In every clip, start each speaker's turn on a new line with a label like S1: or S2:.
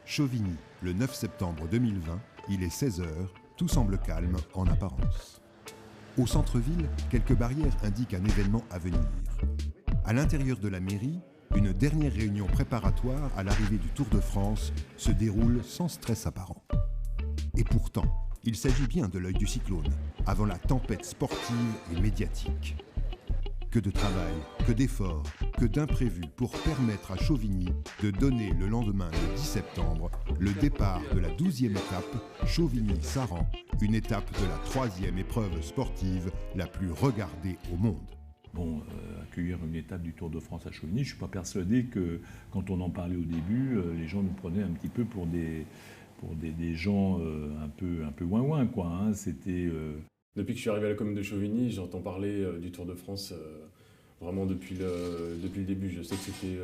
S1: Chauvigny, le 9 septembre 2020, il est 16h, tout semble calme en apparence. Au centre-ville, quelques barrières indiquent un événement à venir. À l'intérieur de la mairie, une dernière réunion préparatoire à l'arrivée du Tour de France se déroule sans stress apparent. Et pourtant, il s'agit bien de l'œil du cyclone, avant la tempête sportive et médiatique. Que de travail, que d'efforts, que d'imprévus pour permettre à Chauvigny de donner le lendemain, le 10 septembre, le départ de la 12e étape Chauvigny-Saran, une étape de la 3e épreuve sportive la plus regardée au monde.
S2: Bon, accueillir une étape du Tour de France à Chauvigny, je ne suis pas persuadé que quand on en parlait au début, les gens nous prenaient un petit peu pour des gens un peu ouin-ouin, quoi. Hein. C'était...
S3: Depuis que je suis arrivé à la commune de Chauvigny, j'entends parler du Tour de France vraiment depuis le début. Je sais que c'était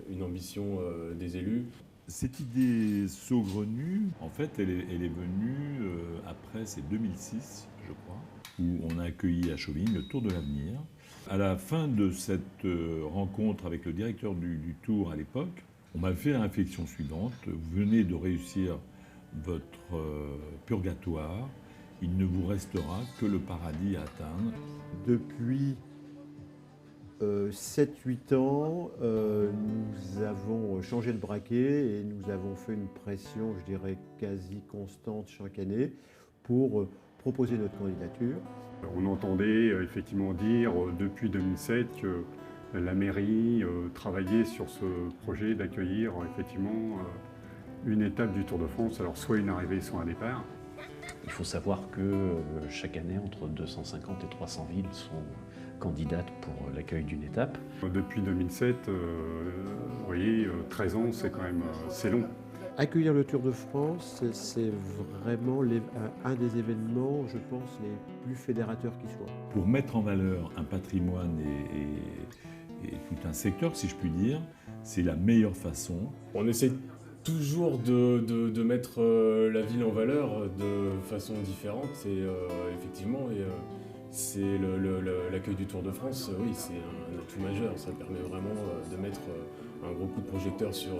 S3: une ambition des élus.
S2: Cette idée saugrenue, en fait, elle est venue après, c'est 2006, je crois, où on a accueilli à Chauvigny le Tour de l'Avenir. À la fin de cette rencontre avec le directeur du Tour à l'époque, on m'a fait la réflexion suivante. Vous venez de réussir votre purgatoire. Il ne vous restera que le paradis à atteindre.
S4: Depuis 7-8 ans, nous avons changé de braquet et nous avons fait une pression, je dirais, quasi constante chaque année pour proposer notre candidature.
S5: On entendait effectivement dire depuis 2007 que la mairie travaillait sur ce projet d'accueillir effectivement une étape du Tour de France, alors soit une arrivée, soit un départ.
S6: Il faut savoir que chaque année, entre 250 et 300 villes sont candidates pour l'accueil d'une étape.
S5: Depuis 2007, vous voyez, 13 ans, c'est quand même c'est long.
S4: Accueillir le Tour de France, c'est vraiment un des événements, je pense, les plus fédérateurs qui soient.
S2: Pour mettre en valeur un patrimoine et tout un secteur, si je puis dire, c'est la meilleure façon.
S3: On essaie toujours de mettre la ville en valeur de façon différente. C'est effectivement, c'est l'accueil du Tour de France, oui, c'est un atout majeur. Ça permet vraiment de mettre un gros coup de projecteur sur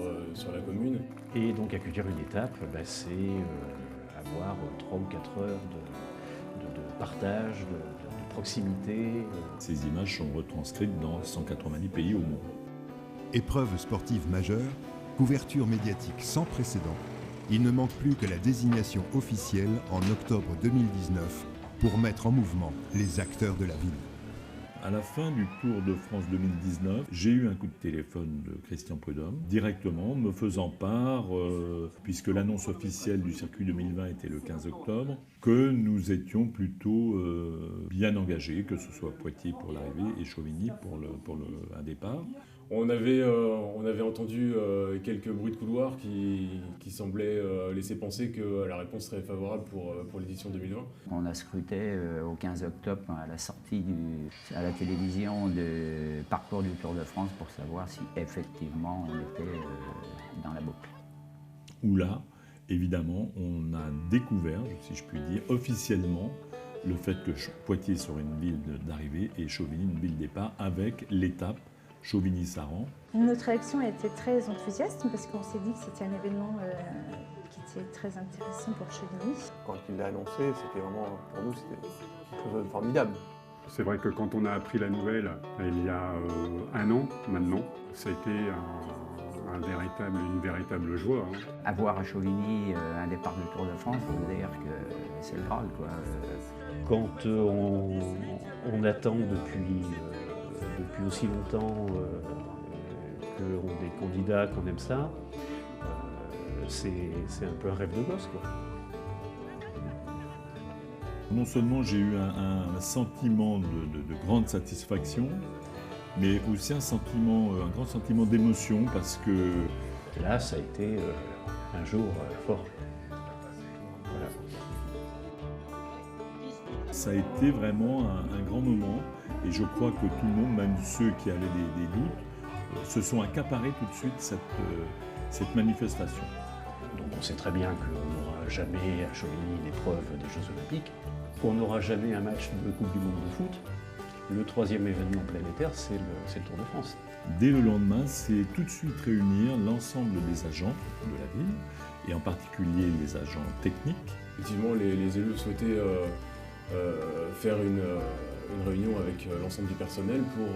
S3: la commune.
S6: Et donc accueillir une étape, c'est avoir 3 ou 4 heures de partage, de proximité.
S2: Ces images sont retranscrites dans 190 pays au monde.
S1: Épreuve sportive majeure, couverture médiatique sans précédent, il ne manque plus que la désignation officielle en octobre 2019 pour mettre en mouvement les acteurs de la ville.
S2: À la fin du Tour de France 2019, j'ai eu un coup de téléphone de Christian Prudhomme, directement me faisant part, puisque l'annonce officielle du circuit 2020 était le 15 octobre, que nous étions plutôt bien engagés, que ce soit Poitiers pour l'arrivée et Chauvigny pour un départ.
S3: On avait entendu quelques bruits de couloir qui semblaient laisser penser que la réponse serait favorable pour l'édition 2020.
S7: On a scruté au 15 octobre à la sortie à la télévision du parcours du Tour de France pour savoir si effectivement on était dans la boucle.
S2: Où là, évidemment, on a découvert, si je puis dire, officiellement le fait que Poitiers serait une ville d'arrivée et Chauvigny une ville de départ avec l'étape Chauvigny-Saran.
S8: Notre réaction a été très enthousiaste parce qu'on s'est dit que c'était un événement qui était très intéressant pour Chauvigny.
S9: Quand il l'a annoncé, c'était vraiment, pour nous, c'était quelque chose de formidable.
S5: C'est vrai que quand on a appris la nouvelle, il y a 1 an maintenant, ça a été une véritable joie. Hein.
S7: Avoir à Chauvigny un départ du Tour de France, ça veut dire que c'est le Graal, quoi.
S6: Quand on attend depuis aussi longtemps qu'on est candidat, qu'on aime ça, c'est un peu un rêve de gosse, quoi.
S2: Non seulement j'ai eu un sentiment de grande satisfaction, mais aussi un grand sentiment d'émotion parce que...
S6: Là, ça a été un jour fort. Voilà.
S2: Ça a été vraiment un grand moment et je crois que tout le monde, même ceux qui avaient des doutes, se sont accaparés tout de suite cette manifestation.
S6: Donc on sait très bien qu'on n'aura jamais à Chauvigny l'épreuve des Jeux Olympiques. On n'aura jamais un match de Coupe du Monde de foot. Le 3e événement planétaire, c'est le Tour de France.
S2: Dès le lendemain, c'est tout de suite réunir l'ensemble des agents de la ville, et en particulier les agents techniques.
S3: Effectivement, les élus souhaitaient faire une réunion avec l'ensemble du personnel pour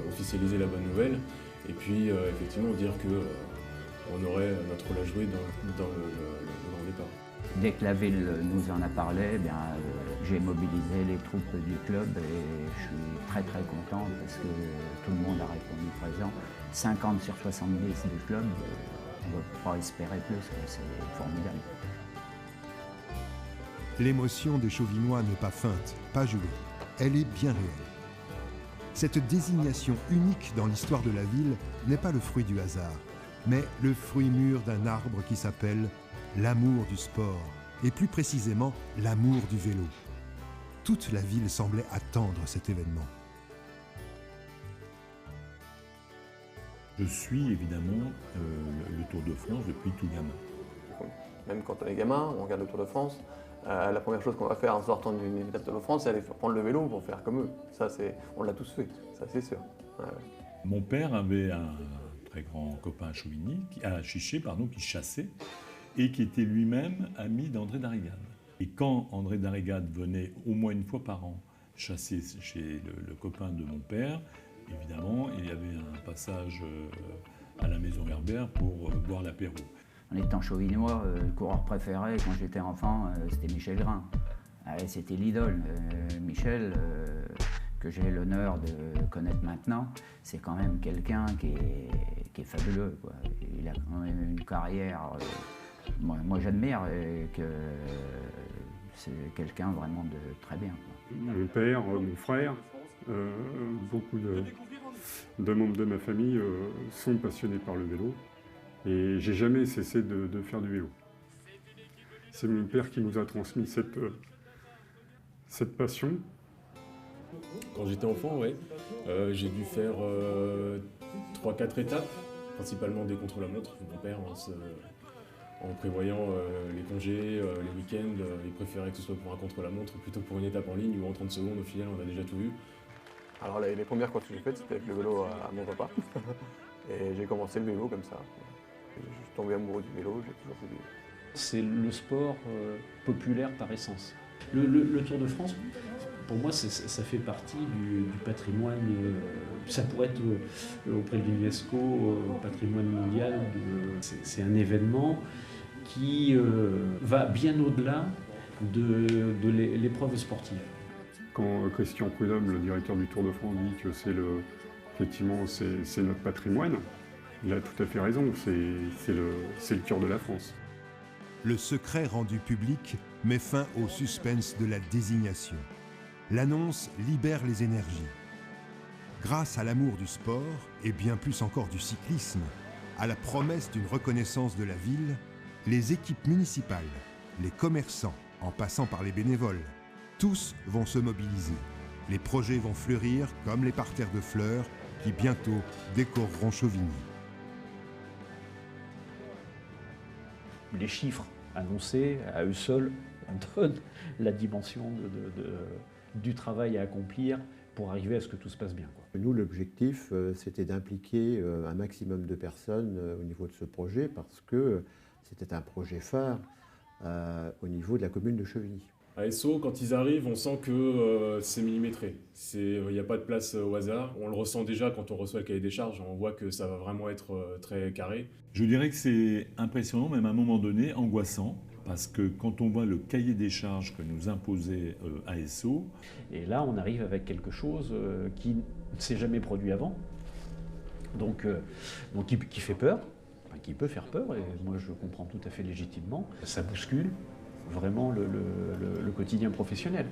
S3: officialiser la bonne nouvelle et puis effectivement dire qu'on aurait notre rôle à jouer dans le grand départ.
S7: Dès que la ville nous en a parlé, j'ai mobilisé les troupes du club et je suis très très content parce que tout le monde a répondu présent. 50 sur 70 du club, on ne va pas espérer plus, c'est formidable.
S1: L'émotion des Chauvinois n'est pas feinte, pas jouée, elle est bien réelle. Cette désignation unique dans l'histoire de la ville n'est pas le fruit du hasard, mais le fruit mûr d'un arbre qui s'appelle l'amour du sport, et plus précisément l'amour du vélo. Toute la ville semblait attendre cet événement.
S2: Je suis évidemment le Tour de France depuis tout gamin.
S9: Même quand on est gamin, on regarde le Tour de France, la première chose qu'on va faire en sortant d'une étape de Tour de France, c'est aller prendre le vélo pour faire comme eux. Ça, on l'a tous fait, ça c'est sûr. Ouais.
S2: Mon père avait un très grand copain à Chiché, qui chassait, et qui était lui-même ami d'André Darrigade. Et quand André Darrigade venait au moins une fois par an chasser chez le copain de mon père, évidemment, il y avait un passage à la maison Herbert pour boire l'apéro.
S7: En étant chauvinois, le coureur préféré quand j'étais enfant, c'était Michel Grain. C'était l'idole. Michel, que j'ai l'honneur de connaître maintenant, c'est quand même quelqu'un qui est fabuleux, quoi. Il a quand même une carrière... Moi j'admire que c'est quelqu'un vraiment de très bien, quoi.
S5: Mon père, mon frère, beaucoup de membres de ma famille sont passionnés par le vélo et j'ai jamais cessé de faire du vélo. C'est mon père qui nous a transmis cette passion.
S3: Quand j'étais enfant, j'ai dû faire 3-4 étapes, principalement des contre-la-montre. Mon père, en prévoyant les congés, les week-ends, il préférait que ce soit pour un contre-la-montre plutôt que pour une étape en ligne où en 30 secondes, au final, on a déjà tout vu.
S9: Alors les premières courses que j'ai faites, c'était avec le vélo à mon papa. Et j'ai commencé le vélo comme ça. Je suis tombé amoureux du vélo, j'ai toujours fait du vélo.
S6: C'est le sport populaire par essence. Le Tour de France, pour moi, ça fait partie du patrimoine. Ça pourrait être auprès de l'UNESCO, patrimoine mondial. C'est un événement qui va bien au-delà de l'épreuve sportive.
S5: Quand Christian Prudhomme, le directeur du Tour de France, dit que effectivement, c'est notre patrimoine, il a tout à fait raison, c'est le cœur de la France.
S1: Le secret rendu public met fin au suspense de la désignation. L'annonce libère les énergies. Grâce à l'amour du sport, et bien plus encore du cyclisme, à la promesse d'une reconnaissance de la ville, les équipes municipales, les commerçants, en passant par les bénévoles, tous vont se mobiliser. Les projets vont fleurir comme les parterres de fleurs qui bientôt décoreront Chauvigny.
S6: Les chiffres annoncés à eux seuls donnent la dimension du travail à accomplir pour arriver à ce que tout se passe bien, quoi.
S4: Nous, l'objectif, c'était d'impliquer un maximum de personnes au niveau de ce projet parce que c'était un projet phare au niveau de la commune de Chauvigny.
S3: À SO, quand ils arrivent, on sent que c'est millimétré. Il n'y a pas de place au hasard. On le ressent déjà quand on reçoit le cahier des charges. On voit que ça va vraiment être très carré.
S2: Je dirais que c'est impressionnant, même à un moment donné, angoissant, parce que quand on voit le cahier des charges que nous imposait ASO...
S6: Et là, on arrive avec quelque chose qui ne s'est jamais produit avant, donc qui fait peur, enfin, qui peut faire peur, et moi je comprends tout à fait légitimement. Ça bouscule vraiment le quotidien professionnel.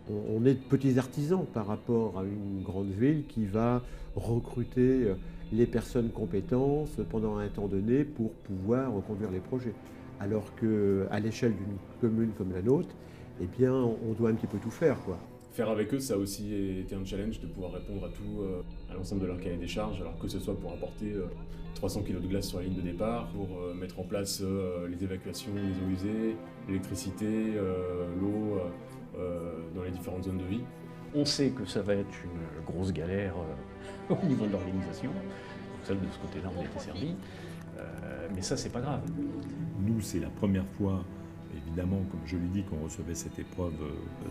S4: On est de petits artisans par rapport à une grande ville qui va recruter les personnes compétentes pendant un temps donné pour pouvoir conduire les projets. Alors qu'à l'échelle d'une commune comme la nôtre, eh bien, on doit un petit peu tout faire, quoi.
S3: Faire avec eux, ça a aussi été un challenge de pouvoir répondre à tout, à l'ensemble de leur cahier des charges, alors que ce soit pour apporter 300 kg de glace sur la ligne de départ, pour mettre en place les évacuations des eaux usées, l'électricité, l'eau dans les différentes zones de vie.
S6: On sait que ça va être une grosse galère au niveau de l'organisation. ça, de ce côté-là, on était servi. Mais ça, c'est pas grave.
S2: Nous, c'est la première fois, évidemment, comme je l'ai dit, qu'on recevait cette épreuve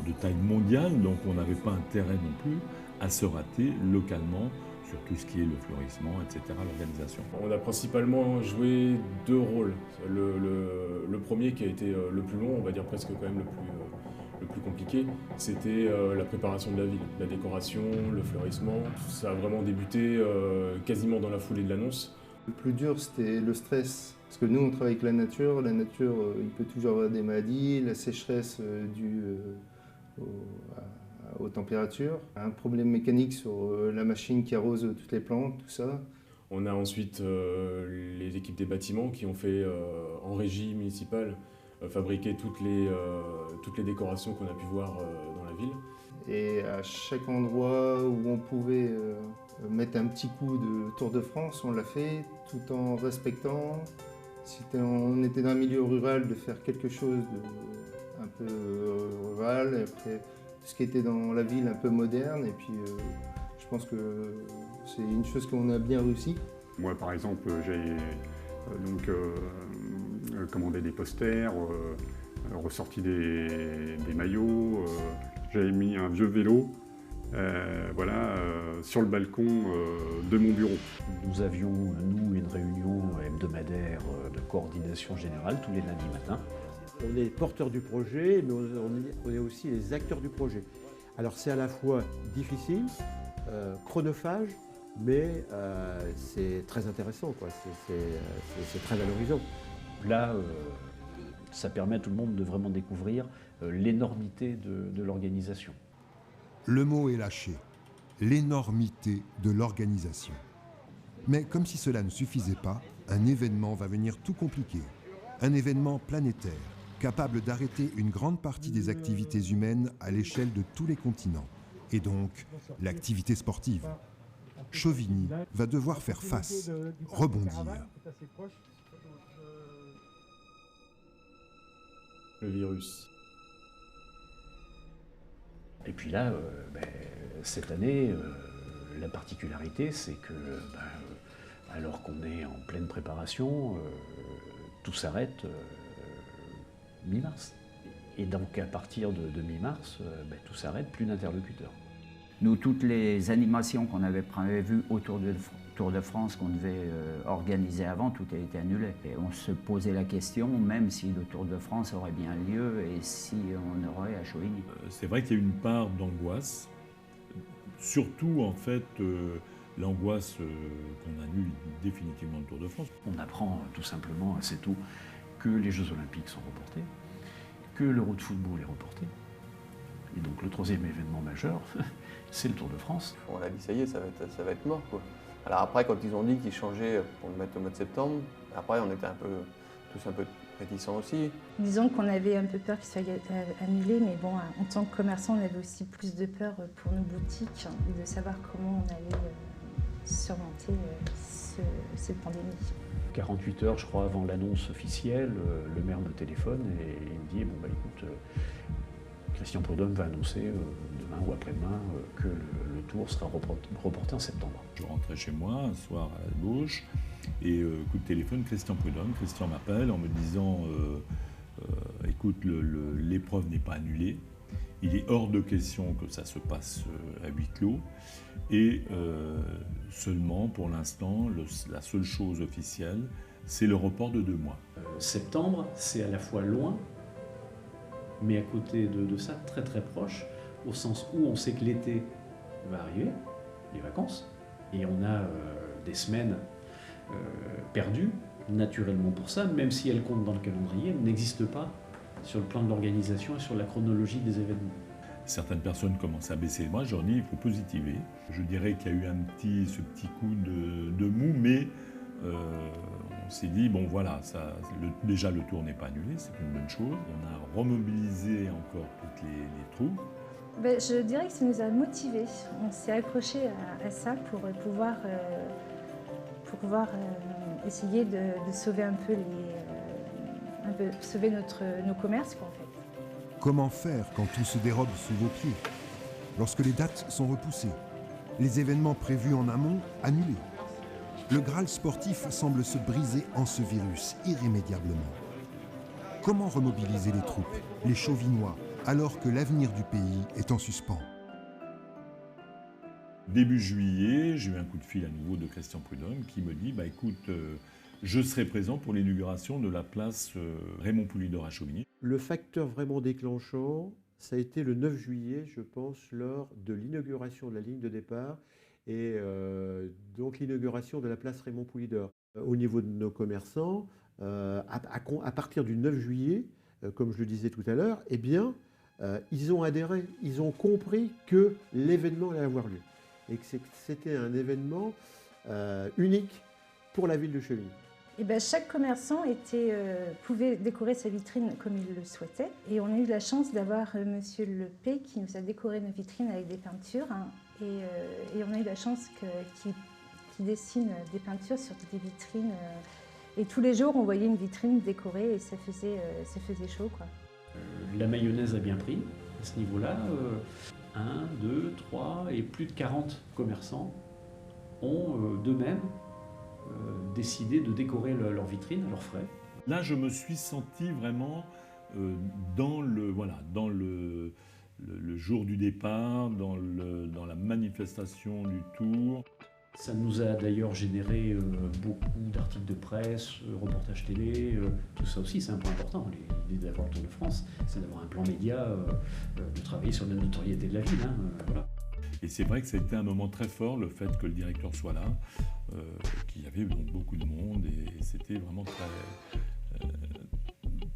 S2: de taille mondiale, donc on n'avait pas intérêt non plus à se rater localement sur tout ce qui est le fleurissement, etc., l'organisation.
S3: On a principalement joué deux rôles. Le premier qui a été le plus long, on va dire presque quand même le plus compliqué, c'était la préparation de la ville, la décoration, le fleurissement. Ça a vraiment débuté quasiment dans la foulée de l'annonce.
S10: Le plus dur, c'était le stress. Parce que nous, on travaille avec la nature. La nature, il peut toujours avoir des maladies, la sécheresse due aux températures, un problème mécanique sur la machine qui arrose toutes les plantes, tout ça.
S3: On a ensuite les équipes des bâtiments qui ont fait en régie municipale fabriquer toutes les décorations qu'on a pu voir dans la ville.
S10: Et à chaque endroit où on pouvait mettre un petit coup de Tour de France, on l'a fait tout en respectant. Si on était dans un milieu rural, de faire quelque chose de un peu rural, et après ce qui était dans la ville un peu moderne. Et puis je pense que c'est une chose qu'on a bien réussi.
S5: Moi, par exemple, j'ai commandé des posters, ressorti des maillots, j'avais mis un vieux vélo sur le balcon de mon bureau.
S6: Nous avions, nous, une réunion hebdomadaire de coordination générale tous les lundis matins.
S4: On est porteur du projet, mais on est aussi les acteurs du projet. Alors c'est à la fois difficile, chronophage, mais c'est très intéressant, quoi. C'est très valorisant.
S6: Là, ça permet à tout le monde de vraiment découvrir l'énormité de l'organisation.
S1: Le mot est lâché, l'énormité de l'organisation. Mais comme si cela ne suffisait pas, un événement va venir tout compliquer. Un événement planétaire, capable d'arrêter une grande partie des activités humaines à l'échelle de tous les continents, et donc l'activité sportive. Chauvigny va devoir faire face, rebondir.
S3: Le virus.
S6: Et puis là, cette année, la particularité, c'est que, alors qu'on est en pleine préparation, tout s'arrête mi-mars. Et donc à partir de mi-mars, tout s'arrête, plus d'interlocuteurs.
S7: Nous, toutes les animations qu'on avait prévues autour de Tour de France qu'on devait organiser avant, tout a été annulé. Et on se posait la question, même si le Tour de France aurait bien lieu et si on aurait à Chauvigny.
S2: C'est vrai qu'il y a une part d'angoisse, surtout en fait l'angoisse qu'on annule définitivement le Tour de France.
S6: On apprend tout simplement assez tôt que les Jeux Olympiques sont reportés, que l'Euro de football est reporté. Et donc le troisième événement majeur, c'est le Tour de France.
S9: On a dit ça y est, ça va être mort, quoi. Alors après, quand ils ont dit qu'ils changeaient pour le mettre au mois de septembre, après on était tous un peu réticents aussi.
S8: Disons qu'on avait un peu peur qu'il soit annulé, mais bon, en tant que commerçant, on avait aussi plus de peur pour nos boutiques et de savoir comment on allait surmonter cette pandémie.
S6: 48 heures, je crois, avant l'annonce officielle, le maire me téléphone et il me dit écoute, Christian Prudhomme va annoncer demain ou après-demain que le tour sera reporté en septembre.
S2: Je rentrais chez moi un soir à la gauche et coup de téléphone, Christian Prudhomme. Christian m'appelle en me disant écoute, l'épreuve n'est pas annulée. Il est hors de question que ça se passe à huis clos. Et seulement, pour l'instant, la seule chose officielle, c'est le report de 2 mois.
S6: Septembre, c'est à la fois loin, mais à côté de ça, très très proche, au sens où on sait que l'été va arriver, les vacances, et on a des semaines perdues, naturellement pour ça, même si elles comptent dans le calendrier, elles n'existent pas sur le plan de l'organisation et sur la chronologie des événements.
S2: Certaines personnes commencent à baisser les bras, je leur dis il faut positiver. Je dirais qu'il y a eu ce petit coup de mou, mais on s'est dit, bon voilà, déjà le tour n'est pas annulé, c'est une bonne chose. On a remobilisé encore toutes les troupes.
S8: Je dirais que ça nous a motivés. On s'est accroché à ça pour pouvoir essayer de sauver un peu sauver nos commerces, quoi, en fait.
S1: Comment faire quand tout se dérobe sous vos pieds? Lorsque les dates sont repoussées, les événements prévus en amont annulés. Le Graal sportif semble se briser en ce virus irrémédiablement. Comment remobiliser les troupes, les Chauvinois, alors que l'avenir du pays est en suspens?
S2: Début juillet, j'ai eu un coup de fil à nouveau de Christian Prudhomme qui me dit écoute, je serai présent pour l'inauguration de la place Raymond Poulidor à Chauvigny.
S4: Le facteur vraiment déclenchant, ça a été le 9 juillet, je pense, lors de l'inauguration de la ligne de départ et donc l'inauguration de la place Raymond Poulidor. Au niveau de nos commerçants, à partir du 9 juillet, comme je le disais tout à l'heure, eh bien, ils ont adhéré, ils ont compris que l'événement allait avoir lieu et que c'était un événement unique pour la ville de Chauvigny.
S8: Et ben, chaque commerçant pouvait décorer sa vitrine comme il le souhaitait. Et on a eu la chance d'avoir Monsieur Lepay qui nous a décoré nos vitrines avec des peintures. Hein, et on a eu la chance qu'il dessine des peintures sur des vitrines. Et tous les jours, on voyait une vitrine décorée et ça faisait chaud, quoi.
S6: La mayonnaise a bien pris à ce niveau-là. 1, 2, 3 et plus de 40 commerçants ont d'eux-mêmes décidé de décorer leur vitrine à leurs frais.
S2: Là, je me suis senti vraiment dans le jour du départ, dans la manifestation du Tour.
S6: Ça nous a d'ailleurs généré beaucoup d'articles de presse, reportages télé, tout ça aussi c'est un point important. L'idée d'avoir le Tour de France, c'est d'avoir un plan média, de travailler sur la notoriété de la ville. Voilà.
S2: Et c'est vrai que ça a été un moment très fort, le fait que le directeur soit là, qu'il y avait donc beaucoup de monde, et c'était vraiment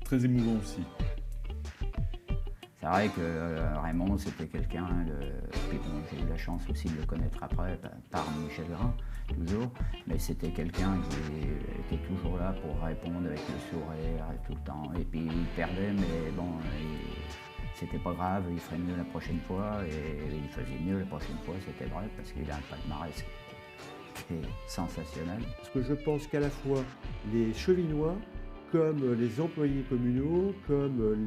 S2: très émouvant aussi.
S7: C'est vrai que Raymond, c'était quelqu'un, puis bon, j'ai eu la chance aussi de le connaître après, par Michel Grain, toujours, mais c'était quelqu'un qui était toujours là pour répondre avec le sourire tout le temps. Et puis il perdait, mais bon, c'était pas grave, il ferait mieux la prochaine fois, et il faisait mieux la prochaine fois, c'était vrai, parce qu'il a un palmarès qui est sensationnel.
S4: Parce que je pense qu'à la fois les Chauvinois, comme les employés communaux, comme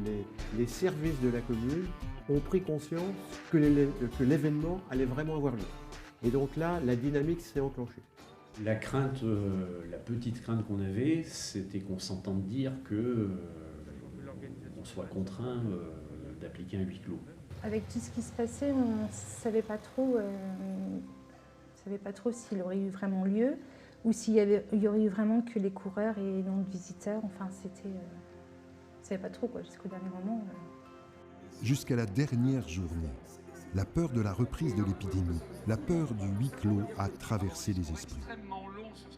S4: les services de la commune, ont pris conscience que l'événement allait vraiment avoir lieu. Et donc là, la dynamique s'est enclenchée.
S6: La crainte, la petite crainte qu'on avait, c'était qu'on s'entende dire qu'on soit contraint d'appliquer un huis clos.
S8: Avec tout ce qui se passait, on ne savait pas trop s'il aurait eu vraiment lieu, ou s'il y aurait eu vraiment que les coureurs et non de visiteurs. Enfin, on ne savait pas trop, quoi, jusqu'au dernier moment.
S1: Jusqu'à la dernière journée, la peur de la reprise de l'épidémie, la peur du huis clos a traversé les esprits.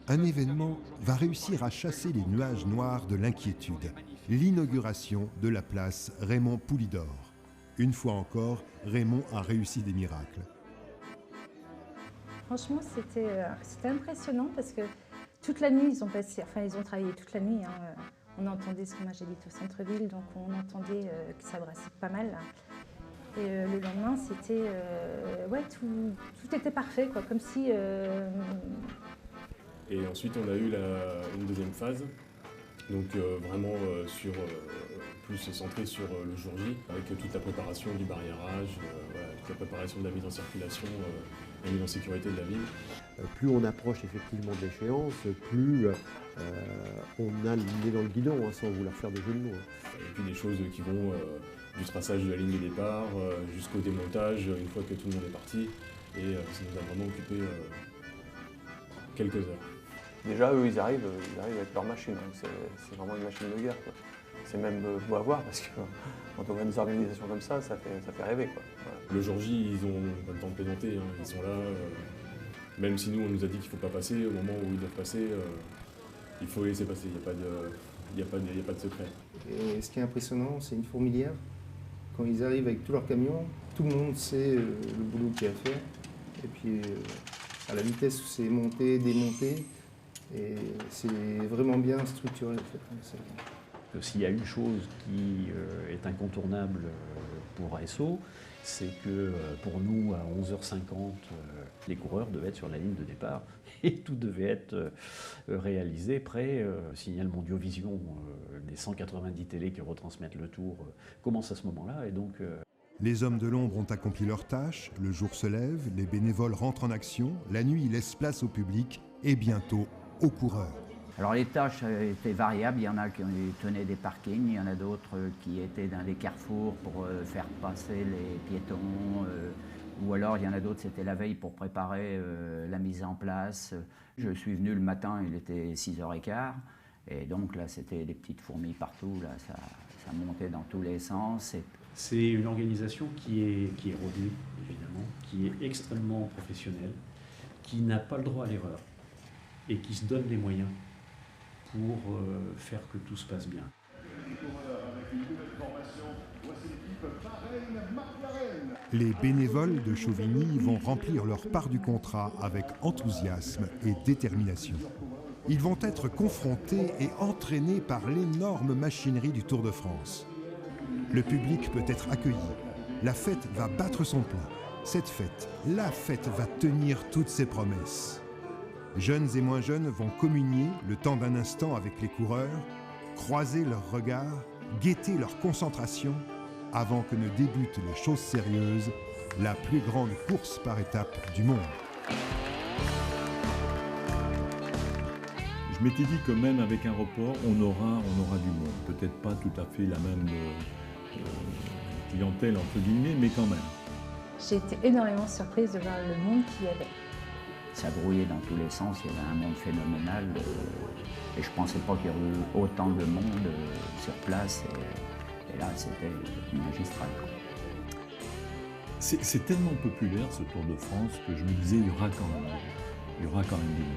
S1: Un événement va réussir à chasser les nuages noirs de l'inquiétude. L'inauguration de la place Raymond Poulidor. Une fois encore, Raymond a réussi des miracles.
S8: Franchement, c'était impressionnant parce que toute la nuit, ils ont travaillé toute la nuit. Hein. On entendait, parce que moi j'habite au centre-ville, donc on entendait que ça brassait pas mal. Là. Et le lendemain, c'était... tout était parfait, quoi, comme si...
S3: Et ensuite, on a eu une deuxième phase, donc vraiment plus centrée sur le jour J, avec toute la préparation du barriérage, toute la préparation de la mise en circulation, la mise en sécurité de la ville.
S4: Plus on approche effectivement de l'échéance, plus on a le nez dans le guidon, hein, sans vouloir faire de jeu de mots.
S3: Et puis des choses qui vont du traçage de la ligne de départ jusqu'au démontage, une fois que tout le monde est parti. Et ça nous a vraiment occupé quelques heures.
S9: Déjà, eux, ils arrivent avec leur machine. C'est vraiment une machine de guerre, quoi. C'est même beau à voir parce que quand on voit des organisations comme ça fait rêver, quoi. Voilà.
S3: Le jour J, ils ont pas le temps de plaisanter, hein. Ils sont là. Même si nous, on nous a dit qu'il ne faut pas passer, au moment où ils doivent passer, il faut laisser passer. Il n'y a pas de secret. Et
S10: ce qui est impressionnant, c'est une fourmilière. Quand ils arrivent avec tous leurs camions, tout le monde sait le boulot qu'il y a à faire. Et puis, à la vitesse où c'est monté, démonté, et c'est vraiment bien structuré, en fait.
S6: S'il y a une chose qui est incontournable pour ASO, c'est que pour nous, à 11h50, les coureurs devaient être sur la ligne de départ et tout devait être réalisé prêt. Signal Mondiovision, les 190 télés qui retransmettent le Tour commencent à ce moment-là. Et donc,
S1: les hommes de l'ombre ont accompli leur tâche, le jour se lève, les bénévoles rentrent en action, la nuit laisse place au public et bientôt aux coureurs.
S7: Alors les tâches étaient variables, il y en a qui tenaient des parkings, il y en a d'autres qui étaient dans les carrefours pour faire passer les piétons, ou alors il y en a d'autres, c'était la veille pour préparer la mise en place. Je suis venu le matin, il était 6h15, et donc là c'était des petites fourmis partout, là, ça montait dans tous les sens.
S6: C'est une organisation qui est rodée, évidemment, qui est extrêmement professionnelle, qui n'a pas le droit à l'erreur et qui se donne les moyens pour faire que tout se passe bien.
S1: Les bénévoles de Chauvigny vont remplir leur part du contrat avec enthousiasme et détermination. Ils vont être confrontés et entraînés par l'énorme machinerie du Tour de France. Le public peut être accueilli. La fête va battre son plein. Cette fête, la fête va tenir toutes ses promesses. Jeunes et moins jeunes vont communier le temps d'un instant avec les coureurs, croiser leurs regards, guetter leur concentration, avant que ne débutent les choses sérieuses, la plus grande course par étapes du monde.
S2: Je m'étais dit que même avec un report, on aura du monde. Peut-être pas tout à fait la même clientèle, entre guillemets, mais quand même.
S8: J'ai été énormément surprise de voir le monde qu'il y avait.
S7: Ça grouillait dans tous les sens, il y avait un monde phénoménal et je ne pensais pas qu'il y aurait eu autant de monde sur place et là c'était magistral.
S2: C'est tellement populaire ce Tour de France que je me disais il y aura quand même du monde.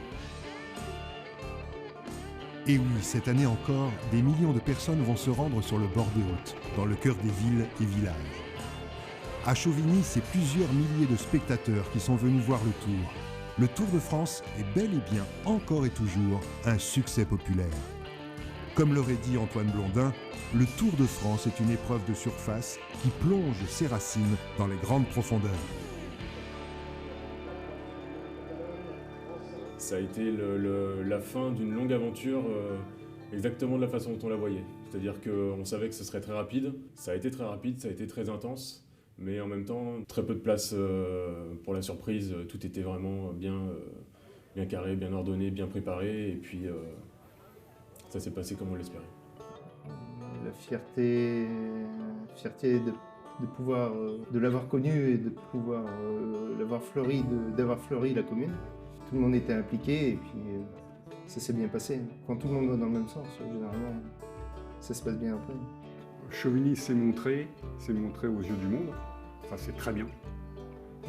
S1: Et oui, cette année encore, des millions de personnes vont se rendre sur le bord des routes, dans le cœur des villes et villages. À Chauvigny, c'est plusieurs milliers de spectateurs qui sont venus voir le Tour. Le Tour de France est bel et bien, encore et toujours, un succès populaire. Comme l'aurait dit Antoine Blondin, le Tour de France est une épreuve de surface qui plonge ses racines dans les grandes profondeurs.
S3: Ça a été la fin d'une longue aventure exactement de la façon dont on la voyait. C'est-à-dire qu'on savait que ce serait très rapide, ça a été très rapide, ça a été très intense. Mais en même temps, très peu de place pour la surprise. Tout était vraiment bien carré, bien ordonné, bien préparé. Et puis, ça s'est passé comme on l'espérait.
S10: La fierté de pouvoir, de l'avoir connu et de pouvoir l'avoir fleuri, d'avoir fleuri la commune. Tout le monde était impliqué et puis ça s'est bien passé. Quand tout le monde va dans le même sens, généralement, ça se passe bien après.
S5: Chauvigny s'est montré aux yeux du monde, ça c'est très bien.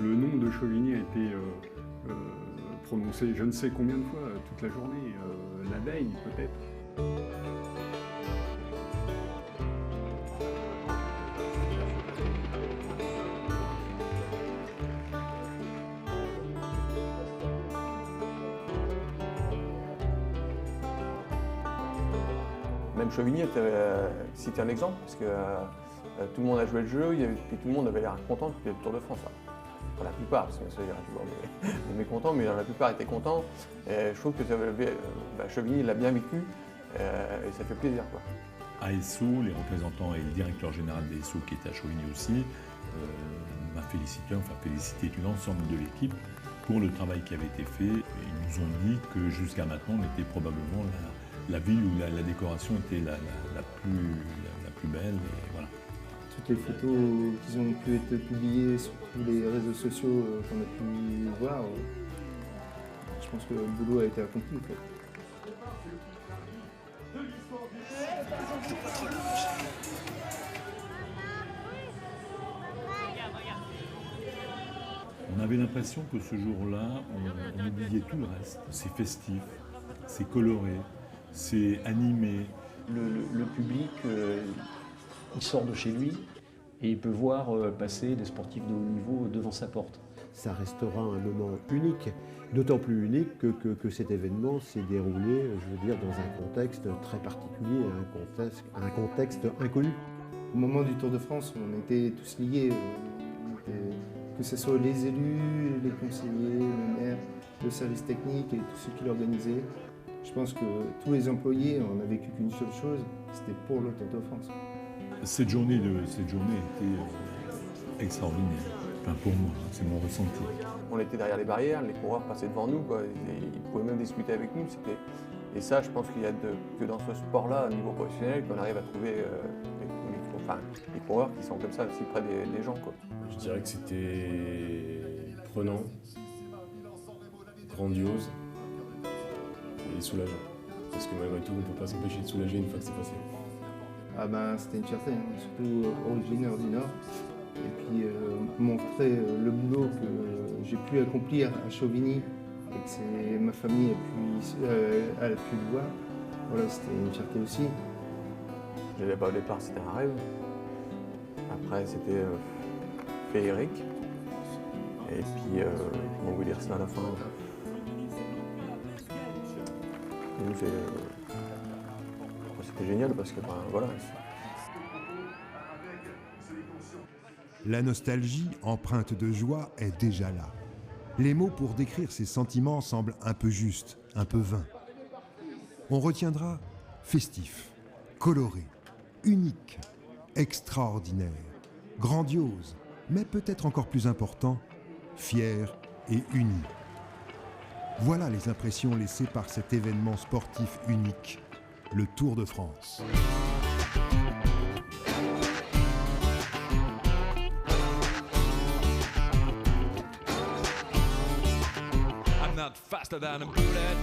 S5: Le nom de Chauvigny a été prononcé je ne sais combien de fois toute la journée, la veille peut-être.
S9: Même Chauvigny c'était un exemple, parce que tout le monde a joué le jeu, puis tout le monde avait l'air content depuis le Tour de France. Pour la plupart, parce qu'il y a toujours des mécontents, mais la plupart étaient contents. Et je trouve que Chauvigny l'a bien vécu, et ça fait plaisir, quoi.
S2: ASO, les représentants et le directeur général d'ASO qui était à Chauvigny aussi, m'a félicité tout l'ensemble de l'équipe pour le travail qui avait été fait. Et ils nous ont dit que jusqu'à maintenant, on était probablement la ville où la décoration était la plus belle. Et voilà.
S10: Toutes les photos qui ont pu être publiées sur tous les réseaux sociaux qu'on a pu voir, je pense que le boulot a été accompli. En fait.
S2: On avait l'impression que ce jour-là, on oubliait tout le reste. C'est festif, c'est coloré, c'est animé.
S6: Le public, il sort de chez lui et il peut voir passer des sportifs de haut niveau devant sa porte.
S4: Ça restera un moment unique, d'autant plus unique que cet événement s'est déroulé, je veux dire, dans un contexte très particulier, un contexte inconnu.
S10: Au moment du Tour de France, on était tous liés, que ce soit les élus, les conseillers, le maire, le service technique et tous ceux qui l'organisaient. Je pense que tous les employés, on n'a vécu qu'une seule chose, c'était pour le Tour de France.
S2: Cette journée était extraordinaire, enfin pour moi, c'est mon ressenti.
S9: on était derrière les barrières, les coureurs passaient devant nous, quoi, ils pouvaient même discuter avec nous. Et ça, je pense qu'il y a que dans ce sport-là, au niveau professionnel, qu'on arrive à trouver les coureurs qui sont comme ça, aussi près des gens, quoi.
S3: Je dirais que c'était prenant, grandiose et soulageant. Parce que malgré tout, on ne peut pas s'empêcher de soulager une fois que c'est passé.
S10: Ah ben, c'était une fierté, hein, surtout originaire du Nord. Et puis montrer le boulot que j'ai pu accomplir à Chauvigny et que ma famille a pu le voir. Voilà, c'était une fierté aussi.
S9: Je n'avais pas au départ, c'était un rêve. Après, c'était féerique. Et puis, comment vous dire ça à la fin? C'était génial parce que, voilà.
S1: La nostalgie, empreinte de joie, est déjà là. Les mots pour décrire ces sentiments semblent un peu justes, un peu vains. On retiendra festif, coloré, unique, extraordinaire, grandiose, mais peut-être encore plus important, fier et uni. Voilà les impressions laissées par cet événement sportif unique, le Tour de France.
S11: I'm not faster than a bullet.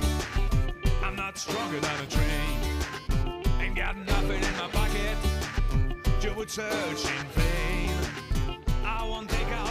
S11: I'm not stronger than a train. Ain't got nothing in my pocket. You would search in vain. I won't take out